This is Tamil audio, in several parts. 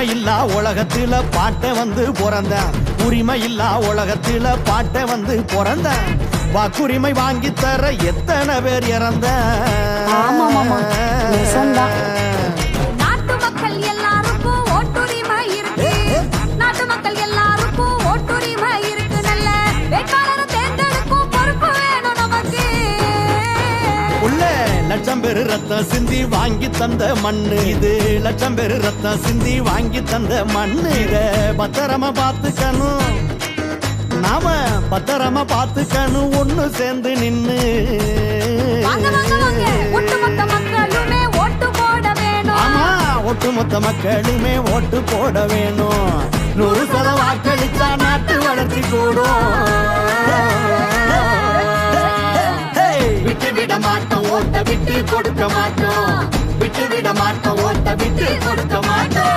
உரிமை இல்லா உலகத்துல பாட்ட வந்து பிறந்தான். உரிமை இல்லா உலகத்துல பாட்ட வந்து பிறந்தான். வாக்குரிமை வாங்கி தர எத்தனை பேர் இறந்த. நாட்டு மக்கள் எல்லாருக்கும் ஓட்டுரிமை இருக்கு. நாட்டு மக்கள் எல்லாருக்கும் ஓட்டுரிமை இருக்கு. நல்ல வேட்பாளரை தேர்ந்தெடுக்கும் பொறுப்பு வேணும் நமக்கு. உள்ள லட்சம் பேரு ரத்தம் சிந்தி வாங்கி தந்த மண்ணு இது. லட்சம் பேரு ரத்தம் சிந்தி வாங்கி தந்த மண்ணு. இத பத்திரமா பார்த்துக்கணும், நாம பத்திரமா பார்த்துக்கணும். ஒண்ணு சேர்ந்து நின்னு ஒட்டுமொத்த மக்களுமே ஓட்டு போட வேணும். ஆமா, ஒட்டுமொத்த மக்களுமே ஓட்டு போட வேணும். 100% வாக்களிச்சா நாட்டு வளர்ச்சி கூடும். விட்டு விட மாட்டோம், ஓட்ட விட்டு கொடுக்க மாட்டோம். விட்டு விட மாட்டோம், ஓட்ட விட்டு கொடுக்க மாட்டோம்.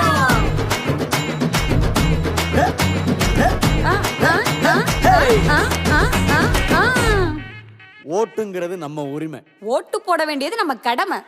ஓட்டுங்கிறது நம்ம உரிமை. ஓட்டு போட வேண்டியது நம்ம கடமை.